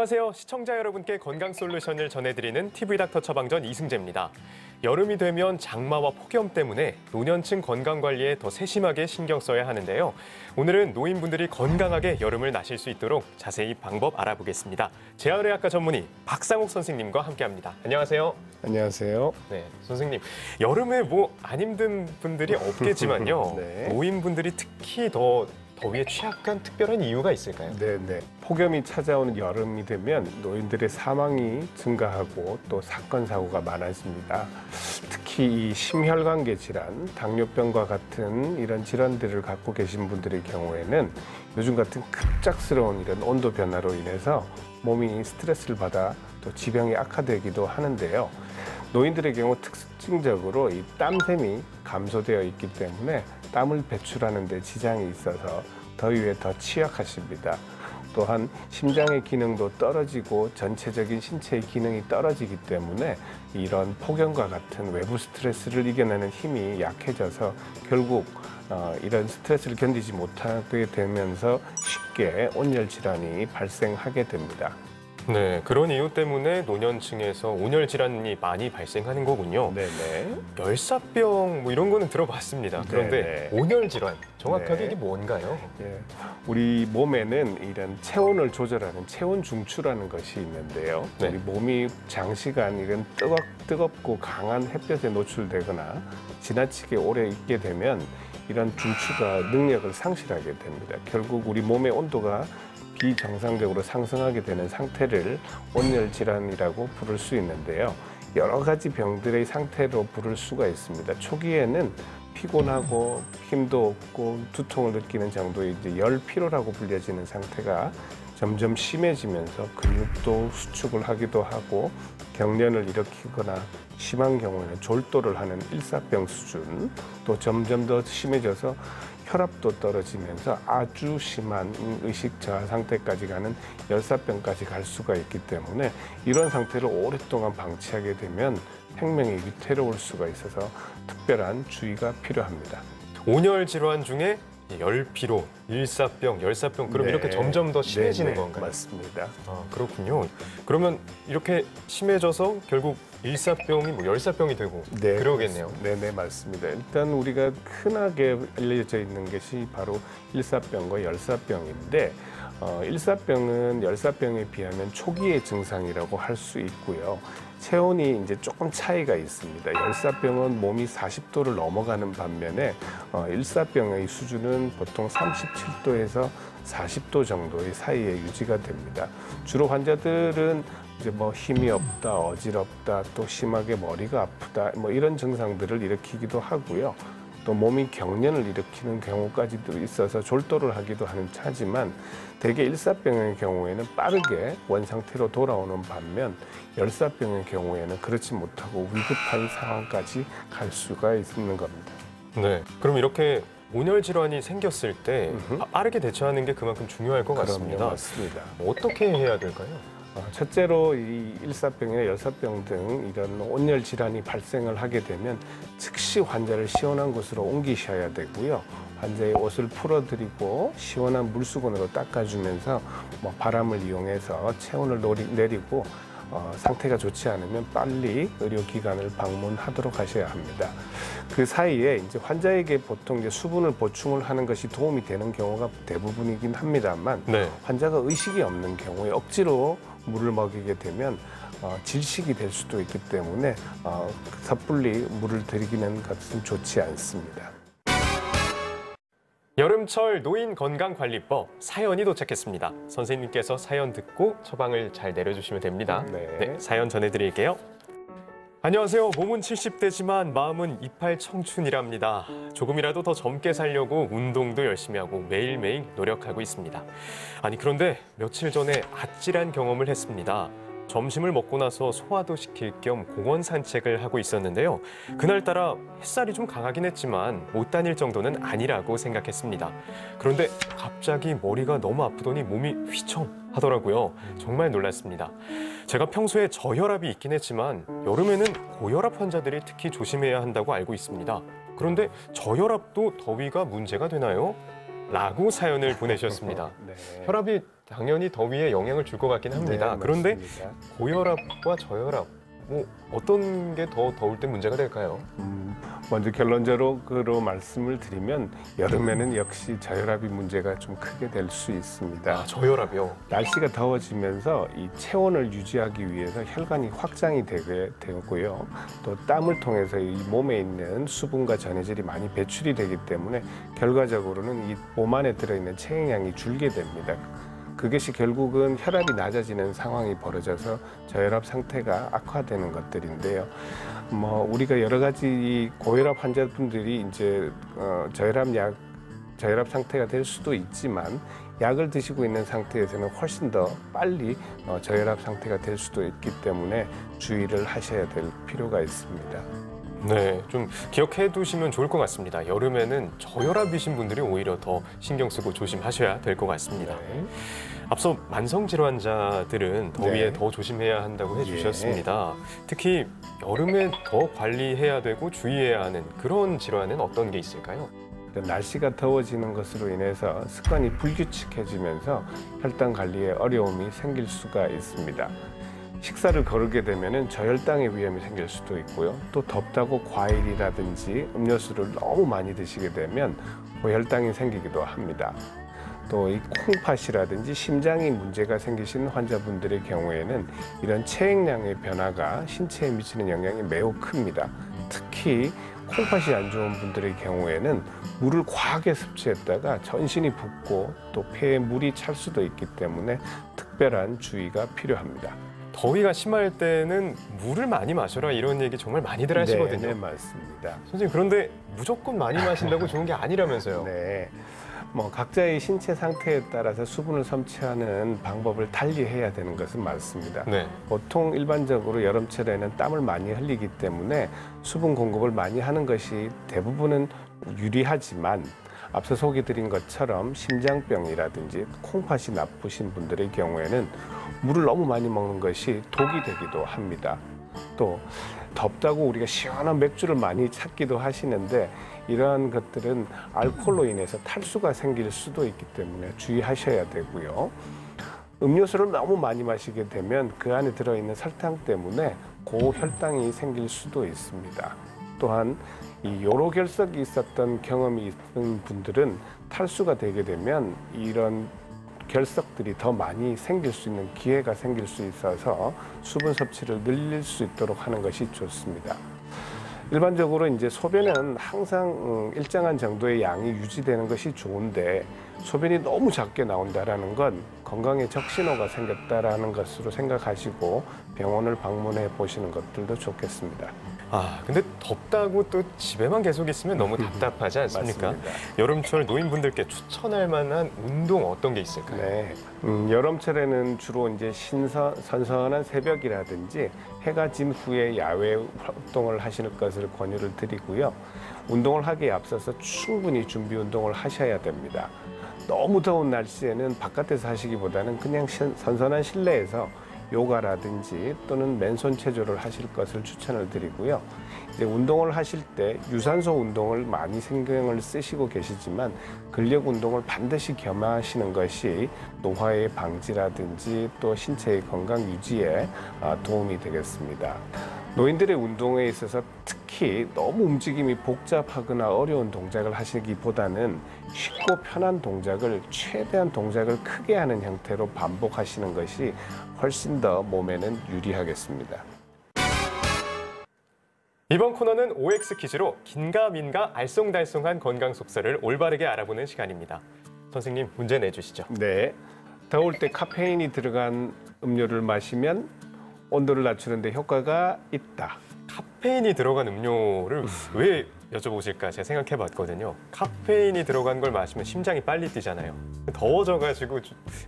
안녕하세요. 시청자 여러분께 건강 솔루션을 전해드리는 TV닥터 처방전 이승재입니다. 여름이 되면 장마와 폭염 때문에 노년층 건강관리에 더 세심하게 신경 써야 하는데요. 오늘은 노인분들이 건강하게 여름을 나실 수 있도록 자세히 방법 알아보겠습니다. 재활의학과 전문의 박상욱 선생님과 함께합니다. 안녕하세요. 안녕하세요. 네, 선생님. 여름에 안 힘든 분들이 없겠지만요. 네. 노인분들이 특히 더 더위에 취약한 특별한 이유가 있을까요? 네네. 폭염이 찾아오는 여름이 되면 노인들의 사망이 증가하고 또 사건 사고가 많아집니다. 특히 이 심혈관계 질환, 당뇨병과 같은 이런 질환들을 갖고 계신 분들의 경우에는 요즘 같은 급작스러운 이런 온도 변화로 인해서 몸이 스트레스를 받아 또 지병이 악화되기도 하는데요. 노인들의 경우 특징적으로 이 땀샘이 감소되어 있기 때문에 땀을 배출하는 데 지장이 있어서 더위에 더 취약하십니다. 또한 심장의 기능도 떨어지고 전체적인 신체의 기능이 떨어지기 때문에 이런 폭염과 같은 외부 스트레스를 이겨내는 힘이 약해져서 결국 이런 스트레스를 견디지 못하게 되면서 쉽게 온열 질환이 발생하게 됩니다. 네, 그런 이유 때문에 노년층에서 온열 질환이 많이 발생하는 거군요. 네네. 열사병 이런 거는 들어봤습니다. 그런데 네네. 온열 질환, 정확하게 네. 이게 뭔가요? 예, 우리 몸에는 이런 체온을 조절하는 체온 중추라는 것이 있는데요. 네. 우리 몸이 장시간 이런 뜨겁고 강한 햇볕에 노출되거나 지나치게 오래 있게 되면 이런 중추가 능력을 상실하게 됩니다. 결국 우리 몸의 온도가 비정상적으로 상승하게 되는 상태를 온열 질환이라고 부를 수 있는데요. 여러 가지 병들의 상태로 부를 수가 있습니다. 초기에는 피곤하고 힘도 없고 두통을 느끼는 정도의 이제 열피로라고 불려지는 상태가 점점 심해지면서 근육도 수축을 하기도 하고 경련을 일으키거나 심한 경우에는 졸도를 하는 일사병 수준, 또 점점 더 심해져서 혈압도 떨어지면서 아주 심한 의식 저하 상태까지 가는 열사병까지 갈 수가 있기 때문에 이런 상태를 오랫동안 방치하게 되면 생명이 위태로울 수가 있어서 특별한 주의가 필요합니다. 온열 질환 중에 열피로, 일사병, 열사병 그럼 네. 이렇게 점점 더 심해지는 네네. 건가요? 맞습니다. 아, 그렇군요. 그러면 이렇게 심해져서 결국 일사병이 열사병이 되고 네, 그러겠네요. 네네, 맞습니다. 일단 우리가 흔하게 알려져 있는 것이 바로 일사병과 열사병인데 일사병은 열사병에 비하면 초기의 증상이라고 할 수 있고요. 체온이 이제 조금 차이가 있습니다. 열사병은 몸이 40도를 넘어가는 반면에 일사병의 수준은 보통 37도에서 40도 정도의 사이에 유지가 됩니다. 주로 환자들은 이제 힘이 없다, 어지럽다, 또 심하게 머리가 아프다, 이런 증상들을 일으키기도 하고요. 또 몸이 경련을 일으키는 경우까지도 있어서 졸도를 하기도 하지만 대개 일사병의 경우에는 빠르게 원상태로 돌아오는 반면 열사병의 경우에는 그렇지 못하고 위급한 상황까지 갈 수가 있는 겁니다. 네. 그럼 이렇게 온열 질환이 생겼을 때 빠르게 대처하는 게 그만큼 중요할 것 같습니다. 그럼요, 맞습니다. 어떻게 해야 될까요? 첫째로 이 일사병이나 열사병 등 이런 온열 질환이 발생을 하게 되면 즉시 환자를 시원한 곳으로 옮기셔야 되고요. 환자의 옷을 풀어드리고 시원한 물수건으로 닦아주면서 바람을 이용해서 체온을 내리고 상태가 좋지 않으면 빨리 의료기관을 방문하도록 하셔야 합니다. 그 사이에 이제 환자에게 보통 이제 수분을 보충을 하는 것이 도움이 되는 경우가 대부분이긴 합니다만 네. 환자가 의식이 없는 경우에 억지로 물을 먹이게 되면 질식이 될 수도 있기 때문에 섣불리 물을 드리기는 것은 좋지 않습니다. 여름철 노인 건강관리법 사연이 도착했습니다. 선생님께서 사연 듣고 처방을 잘 내려주시면 됩니다. 네. 사연 전해드릴게요. 안녕하세요. 몸은 70대지만 마음은 28 청춘이랍니다. 조금이라도 더 젊게 살려고 운동도 열심히 하고 매일매일 노력하고 있습니다. 그런데 며칠 전에 아찔한 경험을 했습니다. 점심을 먹고 나서 소화도 시킬 겸 공원 산책을 하고 있었는데요. 그날따라 햇살이 좀 강하긴 했지만 못 다닐 정도는 아니라고 생각했습니다. 그런데 갑자기 머리가 너무 아프더니 몸이 휘청하더라고요. 정말 놀랐습니다. 제가 평소에 저혈압이 있긴 했지만 여름에는 고혈압 환자들이 특히 조심해야 한다고 알고 있습니다. 그런데 저혈압도 더위가 문제가 되나요? 라고 사연을 보내주셨습니다. 네. 혈압이 당연히 더위에 영향을 줄 것 같긴 합니다. 네, 그런데 맞습니다. 고혈압과 저혈압, 뭐 어떤 게 더 더울 때 문제가 될까요? 먼저 결론적으로 말씀을 드리면 여름에는 역시 저혈압이 문제가 좀 크게 될 수 있습니다. 아, 저혈압이요. 날씨가 더워지면서 이 체온을 유지하기 위해서 혈관이 확장이 되게 되고요. 또 땀을 통해서 이 몸에 있는 수분과 전해질이 많이 배출이 되기 때문에 결과적으로는 이 몸 안에 들어있는 체액량이 줄게 됩니다. 그것이 결국은 혈압이 낮아지는 상황이 벌어져서 저혈압 상태가 악화되는 것들인데요. 뭐 우리가 여러 가지 고혈압 환자분들이 이제 저혈압 상태가 될 수도 있지만 약을 드시고 있는 상태에서는 훨씬 더 빨리 저혈압 상태가 될 수도 있기 때문에 주의를 하셔야 될 필요가 있습니다. 네, 좀 기억해 두시면 좋을 것 같습니다. 여름에는 저혈압이신 분들이 오히려 더 신경 쓰고 조심하셔야 될 것 같습니다. 네. 앞서 만성 질환자들은 더위에 네. 더 조심해야 한다고 해주셨습니다. 특히 여름에 더 관리해야 되고 주의해야 하는 그런 질환은 어떤 게 있을까요? 날씨가 더워지는 것으로 인해서 습관이 불규칙해지면서 혈당 관리에 어려움이 생길 수가 있습니다. 식사를 거르게 되면 저혈당의 위험이 생길 수도 있고요. 또 덥다고 과일이라든지 음료수를 너무 많이 드시게 되면 고혈당이 생기기도 합니다. 또 이 콩팥이라든지 심장에 문제가 생기신 환자분들의 경우에는 이런 체액량의 변화가 신체에 미치는 영향이 매우 큽니다. 특히 콩팥이 안 좋은 분들의 경우에는 물을 과하게 섭취했다가 전신이 붓고 또 폐에 물이 찰 수도 있기 때문에 특별한 주의가 필요합니다. 더위가 심할 때는 물을 많이 마셔라 이런 얘기 정말 많이들 하시거든요. 네, 맞습니다. 선생님, 그런데 무조건 많이 마신다고 좋은 게 아니라면서요. 네. 뭐 각자의 신체 상태에 따라서 수분을 섭취하는 방법을 달리 해야 되는 것은 맞습니다. 네. 보통 일반적으로 여름철에는 땀을 많이 흘리기 때문에 수분 공급을 많이 하는 것이 대부분은 유리하지만 앞서 소개드린 것처럼 심장병이라든지 콩팥이 나쁘신 분들의 경우에는 물을 너무 많이 먹는 것이 독이 되기도 합니다. 또 덥다고 우리가 시원한 맥주를 많이 찾기도 하시는데 이러한 것들은 알코올로 인해서 탈수가 생길 수도 있기 때문에 주의하셔야 되고요. 음료수를 너무 많이 마시게 되면 그 안에 들어있는 설탕 때문에 고혈당이 생길 수도 있습니다. 또한 이 요로결석이 있었던 경험이 있는 분들은 탈수가 되게 되면 이런 결석들이 더 많이 생길 수 있는 기회가 생길 수 있어서 수분 섭취를 늘릴 수 있도록 하는 것이 좋습니다. 일반적으로 이제 소변은 항상 일정한 정도의 양이 유지되는 것이 좋은데 소변이 너무 작게 나온다라는 건 건강에 적신호가 생겼다라는 것으로 생각하시고 병원을 방문해 보시는 것들도 좋겠습니다. 아, 근데 덥다고 또 집에만 계속 있으면 너무 답답하지 않습니까? 맞습니다. 여름철 노인분들께 추천할 만한 운동 어떤 게 있을까요? 네, 여름철에는 주로 이제 선선한 새벽이라든지 해가 진 후에 야외 활동을 하시는 것을 권유를 드리고요. 운동을 하기에 앞서서 충분히 준비 운동을 하셔야 됩니다. 너무 더운 날씨에는 바깥에서 하시기보다는 그냥 선선한 실내에서 요가라든지 또는 맨손 체조를 하실 것을 추천을 드리고요. 이제 운동을 하실 때 유산소 운동을 많이 신경을 쓰시고 계시지만 근력 운동을 반드시 겸하시는 것이 노화의 방지라든지 또 신체의 건강 유지에 도움이 되겠습니다. 노인들의 운동에 있어서 특히 너무 움직임이 복잡하거나 어려운 동작을 하시기보다는 쉽고 편한 동작을 최대한 동작을 크게 하는 형태로 반복하시는 것이 훨씬 더 몸에는 유리하겠습니다. 이번 코너는 OX 퀴즈로 긴가민가 알쏭달쏭한 건강 속설을 올바르게 알아보는 시간입니다. 선생님, 문제 내주시죠. 네, 더울 때 카페인이 들어간 음료를 마시면 온도를 낮추는 데 효과가 있다. 카페인이 들어간 음료를 왜 여쭤보실까 제가 생각해봤거든요. 카페인이 들어간 걸 마시면 심장이 빨리 뛰잖아요. 더워져가지고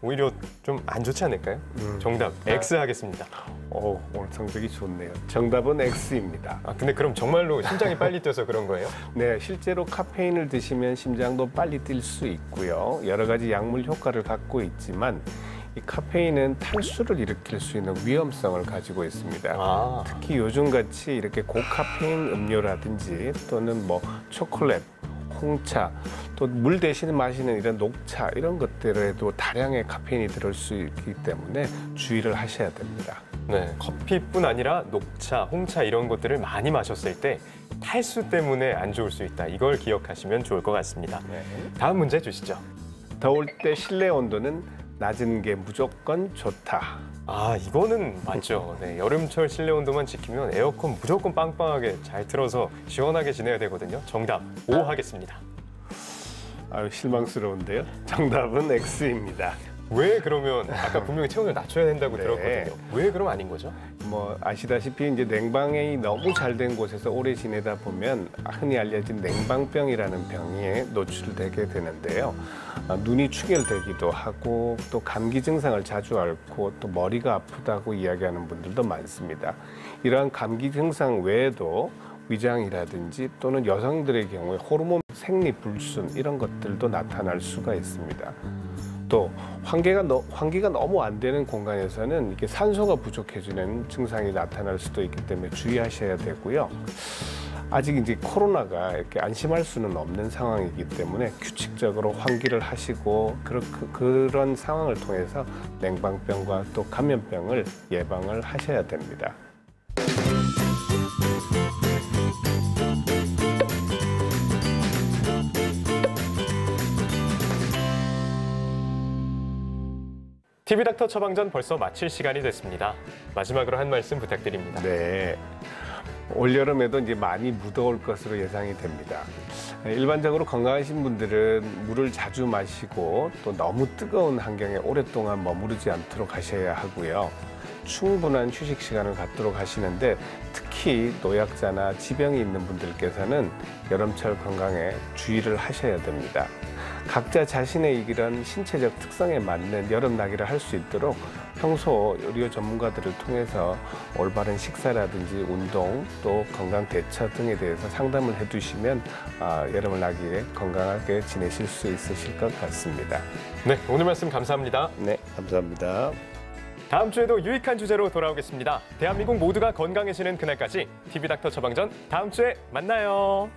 오히려 좀 안 좋지 않을까요? 정답 X 하겠습니다. 오늘 성적이 좋네요. 정답은 X입니다. 아, 근데 그럼 정말로 심장이 빨리 뛰어서 그런 거예요? 네, 실제로 카페인을 드시면 심장도 빨리 뛸 수 있고요. 여러 가지 약물 효과를 갖고 있지만 이 카페인은 탈수를 일으킬 수 있는 위험성을 가지고 있습니다. 아, 특히 요즘같이 이렇게 고카페인 음료라든지 또는 뭐 초콜릿, 홍차, 또 물 대신에 마시는 이런 녹차 이런 것들에도 다량의 카페인이 들을 수 있기 때문에 주의를 하셔야 됩니다. 네, 커피뿐 아니라 녹차, 홍차 이런 것들을 많이 마셨을 때 탈수 때문에 안 좋을 수 있다. 이걸 기억하시면 좋을 것 같습니다. 네. 다음 문제 주시죠. 더울 때 실내 온도는 낮은 게 무조건 좋다. 아, 이거는 맞죠. 네, 여름철 실내 온도만 지키면 에어컨 무조건 빵빵하게 잘 틀어서 시원하게 지내야 되거든요. 정답 O 하겠습니다. 아유, 실망스러운데요. 정답은 X입니다. 왜 그러면 아까 분명히 체온을 낮춰야 된다고 네. 들었거든요. 왜 그럼 아닌 거죠? 뭐 아시다시피 이제 냉방이 너무 잘 된 곳에서 오래 지내다 보면 흔히 알려진 냉방병이라는 병에 노출되게 되는데요. 눈이 충혈되기도 하고 또 감기 증상을 자주 앓고 또 머리가 아프다고 이야기하는 분들도 많습니다. 이러한 감기 증상 외에도 위장이라든지 또는 여성들의 경우에 호르몬 생리불순 이런 것들도 나타날 수가 있습니다. 또 환기가 너무 안 되는 공간에서는 이게 산소가 부족해지는 증상이 나타날 수도 있기 때문에 주의하셔야 되고요. 아직 이제 코로나가 이렇게 안심할 수는 없는 상황이기 때문에 규칙적으로 환기를 하시고 그런 상황을 통해서 냉방병과 또 감염병을 예방을 하셔야 됩니다. TV닥터 처방전 벌써 마칠 시간이 됐습니다. 마지막으로 한 말씀 부탁드립니다. 네. 올여름에도 이제 많이 무더울 것으로 예상이 됩니다. 일반적으로 건강하신 분들은 물을 자주 마시고 또 너무 뜨거운 환경에 오랫동안 머무르지 않도록 하셔야 하고요. 충분한 휴식 시간을 갖도록 하시는데 특히 노약자나 지병이 있는 분들께서는 여름철 건강에 주의를 하셔야 됩니다. 각자 자신의 이런 신체적 특성에 맞는 여름나기를 할 수 있도록 평소 의료 전문가들을 통해서 올바른 식사라든지 운동 또 건강 대처 등에 대해서 상담을 해두시면 여름을 나기에 건강하게 지내실 수 있으실 것 같습니다. 네, 오늘 말씀 감사합니다. 네, 감사합니다. 다음 주에도 유익한 주제로 돌아오겠습니다. 대한민국 모두가 건강해지는 그날까지 TV닥터 처방전 다음 주에 만나요.